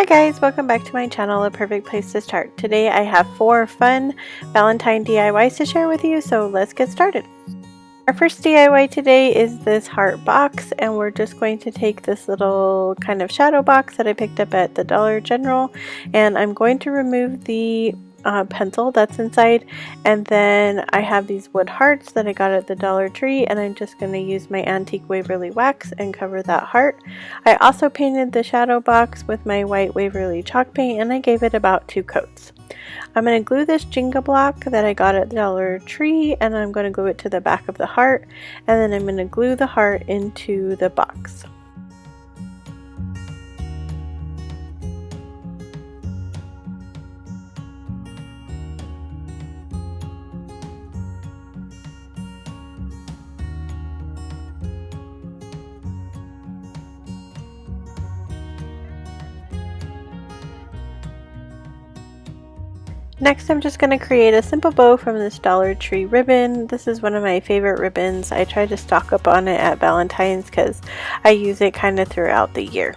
Hi guys, welcome back to my channel, a perfect place to start. Today I have 4 fun Valentine DIYs to share with you, so let's get started. Our first DIY today is this heart box, and we're just going to take this little kind of shadow box that I picked up at the Dollar General, and I'm going to remove the pencil that's inside, and then I have these wood hearts that I got at the Dollar Tree, and I'm just going to use my antique Waverly wax and cover that heart. I also painted the shadow box with my white Waverly chalk paint, and I gave it about 2 coats. I'm going to glue this Jenga block that I got at the Dollar Tree, and I'm going to glue it to the back of the heart, and then I'm going to glue the heart into the box. Next, I'm just going to create a simple bow from this Dollar Tree ribbon. This is one of my favorite ribbons. I try to stock up on it at Valentine's because I use it kind of throughout the year.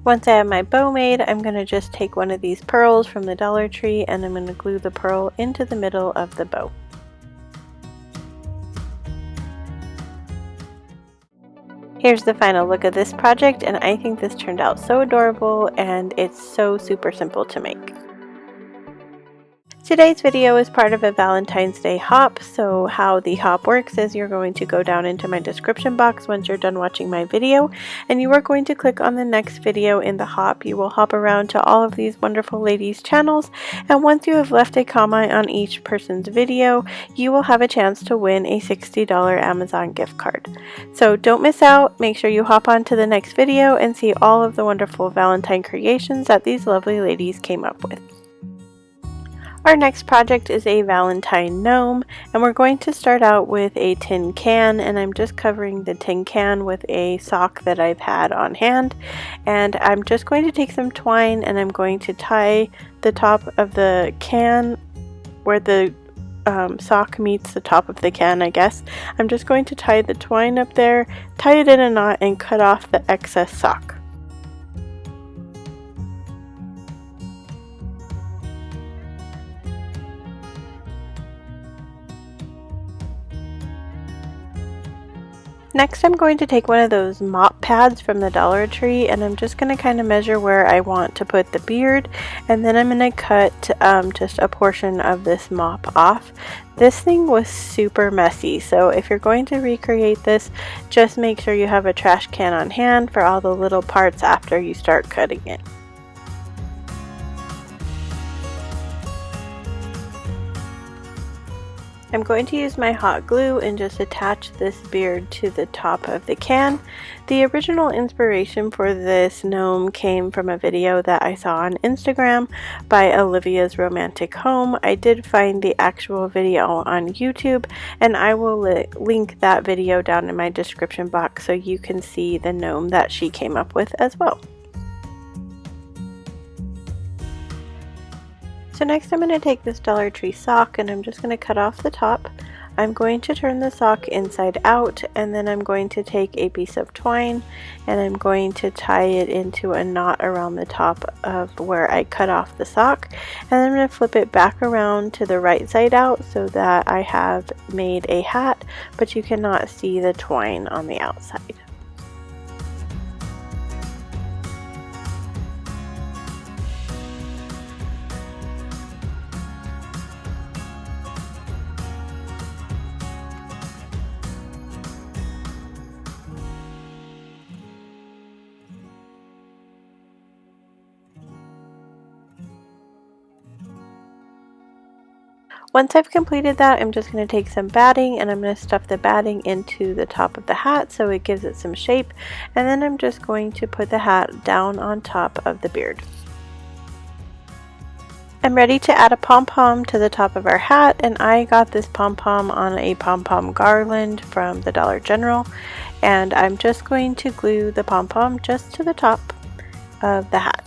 Once I have my bow made, I'm going to just take one of these pearls from the Dollar Tree, and I'm going to glue the pearl into the middle of the bow. Here's the final look of this project, and I think this turned out so adorable, and it's so super simple to make. Today's video is part of a Valentine's Day hop, so how the hop works is you're going to go down into my description box once you're done watching my video, and you are going to click on the next video in the hop. You will hop around to all of these wonderful ladies' channels, and once you have left a comment on each person's video, you will have a chance to win a $60 Amazon gift card. So don't miss out, make sure you hop on to the next video and see all of the wonderful Valentine creations that these lovely ladies came up with. Our next project is a Valentine gnome, and we're going to start out with a tin can, and I'm just covering the tin can with a sock that I've had on hand, and I'm just going to take some twine and I'm going to tie the top of the can where the sock meets the top of the can, I guess. I'm just going to tie the twine up there, tie it in a knot, and cut off the excess sock. Next, I'm going to take one of those mop pads from the Dollar Tree, and I'm just going to kind of measure where I want to put the beard, and then I'm going to cut just a portion of this mop off. This thing was super messy, so if you're going to recreate this, just make sure you have a trash can on hand for all the little parts after you start cutting it. I'm going to use my hot glue and just attach this beard to the top of the can. The original inspiration for this gnome came from a video that I saw on Instagram by Olivia's Romantic Home. I did find the actual video on YouTube, and I will link that video down in my description box so you can see the gnome that she came up with as well. So next I'm going to take this Dollar Tree sock, and I'm just going to cut off the top. I'm going to turn the sock inside out, and then I'm going to take a piece of twine and I'm going to tie it into a knot around the top of where I cut off the sock, and then I'm going to flip it back around to the right side out so that I have made a hat, but you cannot see the twine on the outside. Once I've completed that, I'm just going to take some batting and I'm going to stuff the batting into the top of the hat so it gives it some shape, and then I'm just going to put the hat down on top of the beard. I'm ready to add a pom-pom to the top of our hat, and I got this pom-pom on a pom-pom garland from the Dollar General, and I'm just going to glue the pom-pom just to the top of the hat.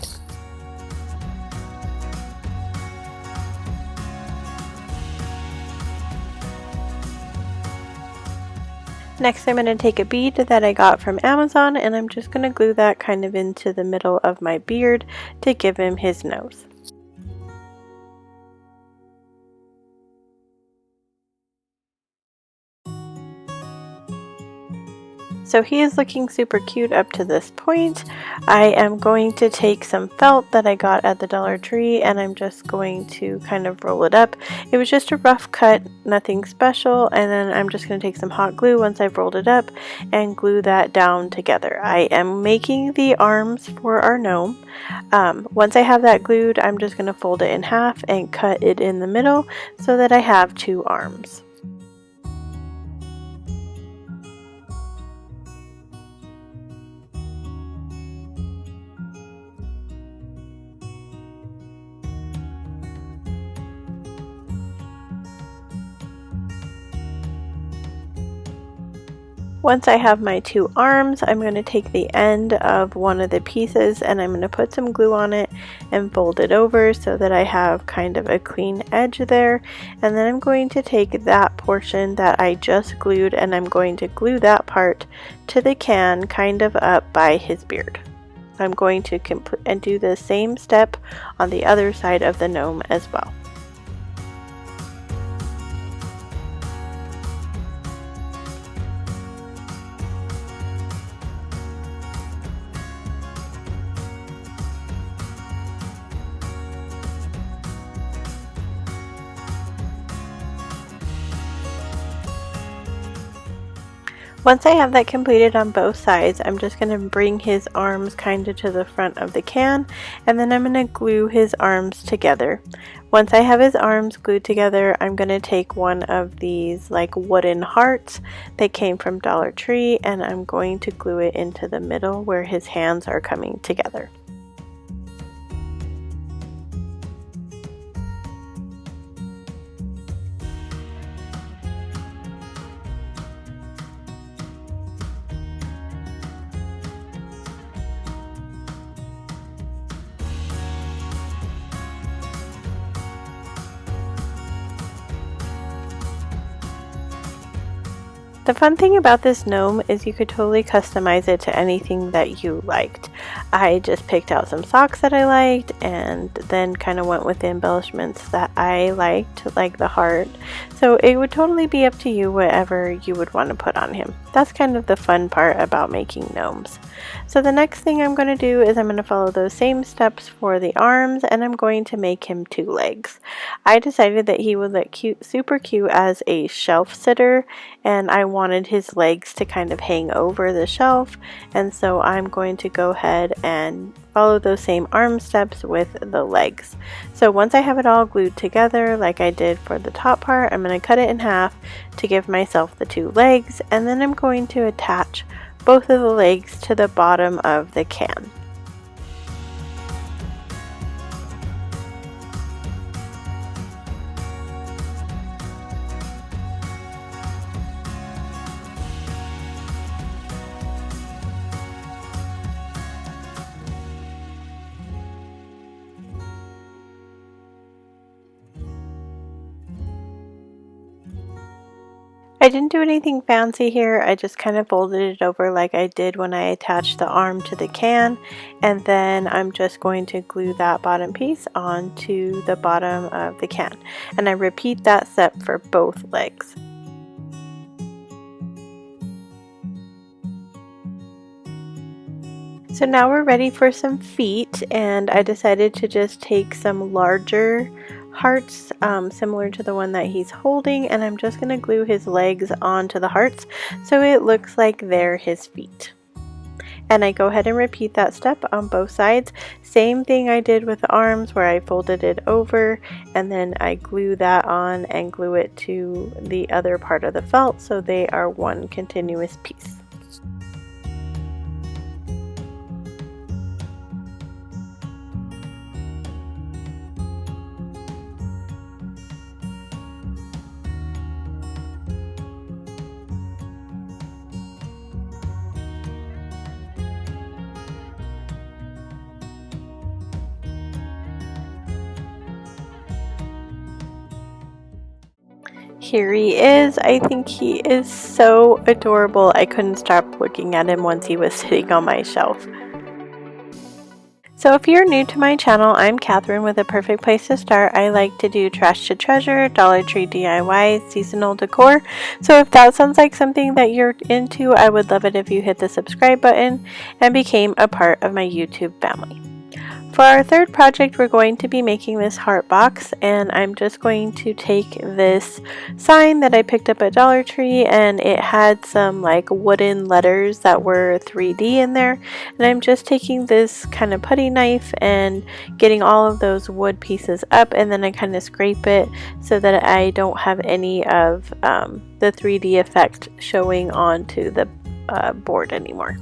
Next, I'm going to take a bead that I got from Amazon, and I'm just going to glue that kind of into the middle of my beard to give him his nose. So he is looking super cute up to this point. I am going to take some felt that I got at the Dollar Tree, and I'm just going to kind of roll it up. It was just a rough cut, nothing special, and then I'm just going to take some hot glue once I've rolled it up and glue that down together. I am making the arms for our gnome. Once I have that glued, I'm just going to fold it in half and cut it in the middle so that I have 2 arms. Once I have my 2 arms, I'm going to take the end of one of the pieces and I'm going to put some glue on it and fold it over so that I have kind of a clean edge there. And then I'm going to take that portion that I just glued and I'm going to glue that part to the can kind of up by his beard. I'm going to do the same step on the other side of the gnome as well. Once I have that completed on both sides, I'm just going to bring his arms kind of to the front of the can, and then I'm going to glue his arms together. Once I have his arms glued together, I'm going to take one of these like wooden hearts that came from Dollar Tree, and I'm going to glue it into the middle where his hands are coming together. The fun thing about this gnome is you could totally customize it to anything that you liked. I just picked out some socks that I liked and then kind of went with the embellishments that I liked, like the heart. So it would totally be up to you whatever you would want to put on him. That's kind of the fun part about making gnomes. So the next thing I'm going to do is I'm going to follow those same steps for the arms, and I'm going to make him 2 legs. I decided that he would look cute, super cute as a shelf sitter, and I wanted his legs to kind of hang over the shelf, and so I'm going to go ahead and follow those same arm steps with the legs. So once I have it all glued together like I did for the top part, I'm going to cut it in half to give myself the 2 legs, and then I'm going to attach both of the legs to the bottom of the can. I didn't do anything fancy here, I just kind of folded it over like I did when I attached the arm to the can, and then I'm just going to glue that bottom piece onto the bottom of the can, and I repeat that step for both legs. So now we're ready for some feet, and I decided to just take some larger hearts similar to the one that he's holding, and I'm just going to glue his legs onto the hearts so it looks like they're his feet. And I go ahead and repeat that step on both sides. Same thing I did with the arms, where I folded it over and then I glue that on and glue it to the other part of the felt so they are one continuous piece. Here he is. I think he is so adorable. I couldn't stop looking at him once he was sitting on my shelf. So if you're new to my channel, I'm Catherine with a perfect place to start. I like to do trash to treasure, Dollar Tree DIYs, seasonal decor. So if that sounds like something that you're into, I would love it if you hit the subscribe button and became a part of my YouTube family. For our third project, we're going to be making this heart box, and I'm just going to take this sign that I picked up at Dollar Tree, and it had some like wooden letters that were 3D in there, and I'm just taking this kind of putty knife and getting all of those wood pieces up, and then I kind of scrape it so that I don't have any of the 3D effect showing onto the board anymore.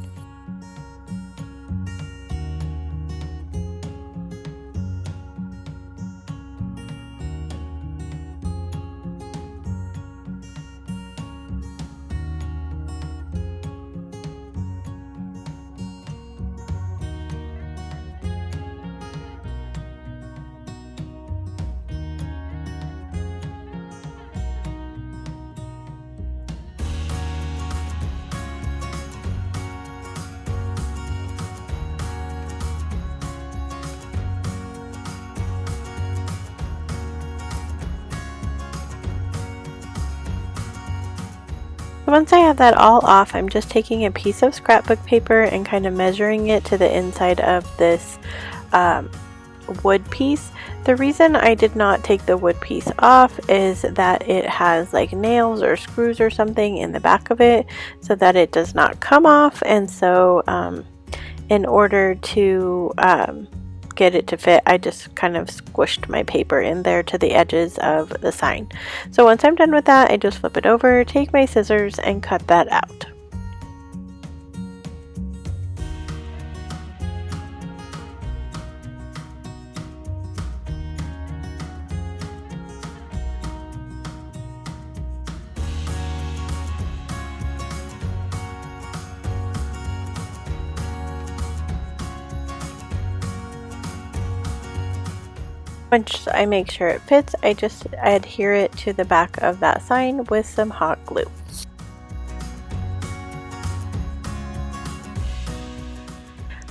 Once I have that all off, I'm just taking a piece of scrapbook paper and kind of measuring it to the inside of this wood piece. The reason I did not take the wood piece off is that it has like nails or screws or something in the back of it, so that it does not come off. And so in order to get it to fit, I just kind of squished my paper in there to the edges of the sign. So once I'm done with that, I just flip it over, take my scissors, and cut that out. Once I make sure it fits, I adhere it to the back of that sign with some hot glue.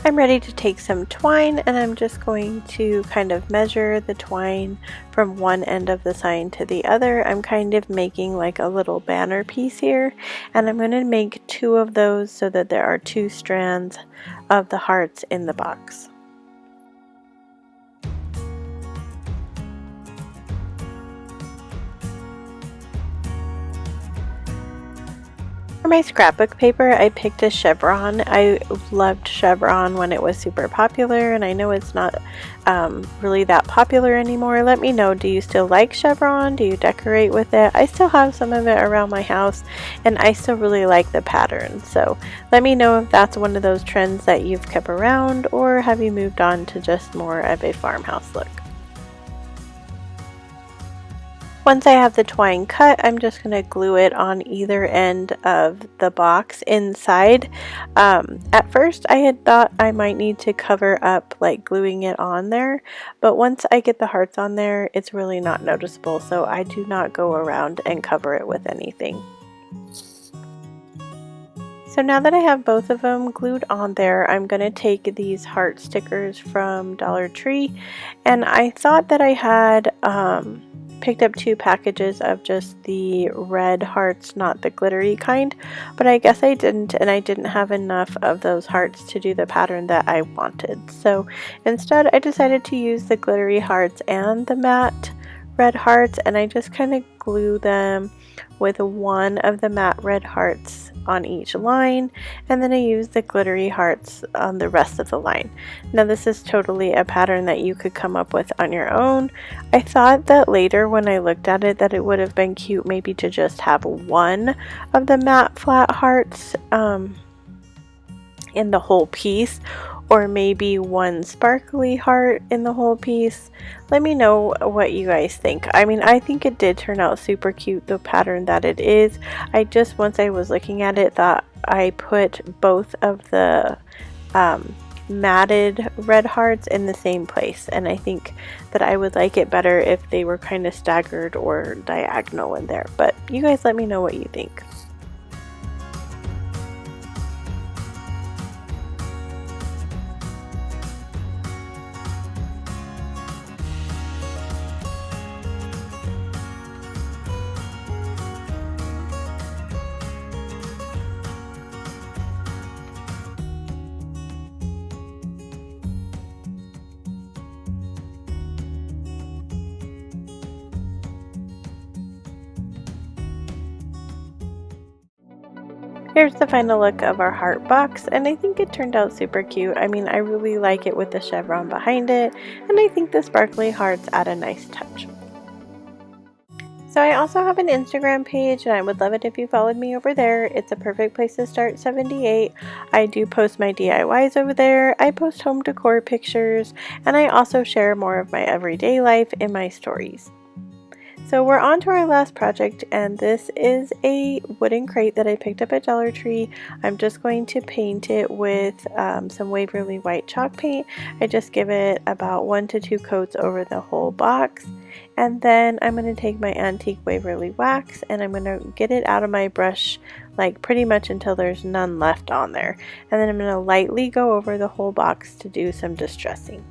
I'm ready to take some twine, and I'm just going to kind of measure the twine from one end of the sign to the other. I'm kind of making like a little banner piece here, and I'm going to make 2 of those so that there are 2 strands of the hearts in the box. For my scrapbook paper, I picked a chevron. I loved chevron when it was super popular, and I know it's not really that popular anymore. Let me know, do you still like chevron? Do you decorate with it? I still have some of it around my house, and I still really like the pattern. So let me know if that's one of those trends that you've kept around, or have you moved on to just more of a farmhouse look. Once I have the twine cut, I'm just going to glue it on either end of the box inside. At first I had thought I might need to cover up like gluing it on there, but once I get the hearts on there, it's really not noticeable, so I do not go around and cover it with anything. So now that I have both of them glued on there, I'm going to take these heart stickers from Dollar Tree, and I thought that I had picked up 2 packages of just the red hearts, not the glittery kind, but I guess I didn't, and I didn't have enough of those hearts to do the pattern that I wanted. So instead I decided to use the glittery hearts and the matte red hearts, and I just kind of glue them with one of the matte red hearts on each line, and then I used the glittery hearts on the rest of the line. Now this is totally a pattern that you could come up with on your own. I thought that later when I looked at it that it would have been cute maybe to just have one of the matte flat hearts in the whole piece, or maybe one sparkly heart in the whole piece. Let me know what you guys think. I mean, I think it did turn out super cute, the pattern that it is. I just, once I was looking at it, thought I put both of the matted red hearts in the same place, and I think that I would like it better if they were kind of staggered or diagonal in there. But you guys let me know what you think. Here's the final look of our heart box, and I think it turned out super cute. I mean, I really like it with the chevron behind it, and I think the sparkly hearts add a nice touch. So I also have an Instagram page, and I would love it if you followed me over there. It's a perfect place to start 78. I do post my DIYs over there. I post home decor pictures, and I also share more of my everyday life in my stories. So we're on to our last project, and this is a wooden crate that I picked up at Dollar Tree. I'm just going to paint it with some Waverly white chalk paint. I just give it about 1 to 2 coats over the whole box. And then I'm going to take my antique Waverly wax, and I'm going to get it out of my brush like pretty much until there's none left on there. And then I'm going to lightly go over the whole box to do some distressing.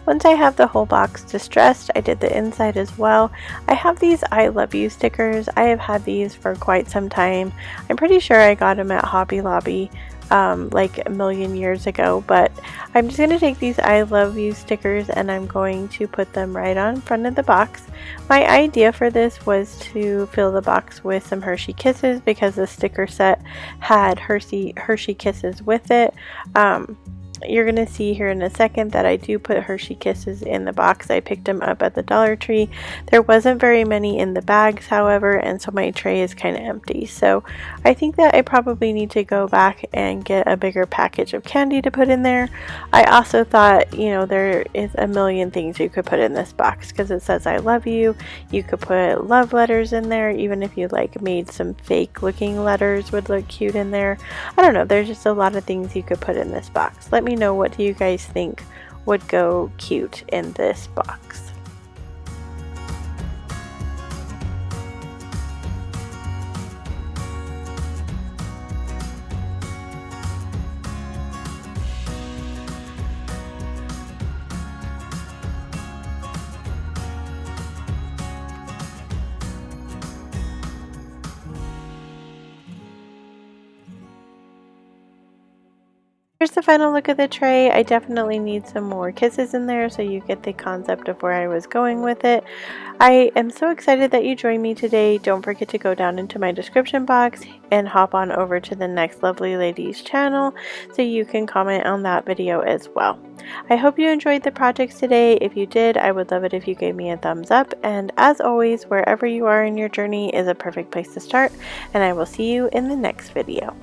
Once I have the whole box distressed, I did the inside as well. I have these I love you stickers. I have had these for quite some time. I'm pretty sure I got them at Hobby Lobby like a million years ago, but I'm just going to take these I love you stickers and I'm going to put them right on front of the box. My idea for this was to fill the box with some Hershey Kisses because the sticker set had Hershey Kisses with it. You're going to see here in a second that I do put Hershey Kisses in the box. I picked them up at the Dollar Tree. There wasn't very many in the bags, however, and so my tray is kind of empty. So I think that I probably need to go back and get a bigger package of candy to put in there. I also thought, you know, there is a million things you could put in this box because it says I love you. You could put love letters in there, even if you like made some fake looking letters would look cute in there. I don't know, there's just a lot of things you could put in this box. Let me know, what do you guys think would go cute in this box? Here's the final look of the tray. I definitely need some more kisses in there so you get the concept of where I was going with it. I am so excited that you joined me today. Don't forget to go down into my description box and hop on over to the Next Lovely Ladies channel so you can comment on that video as well. I hope you enjoyed the projects today. If you did, I would love it if you gave me a thumbs up, and as always, wherever you are in your journey is a perfect place to start, and I will see you in the next video.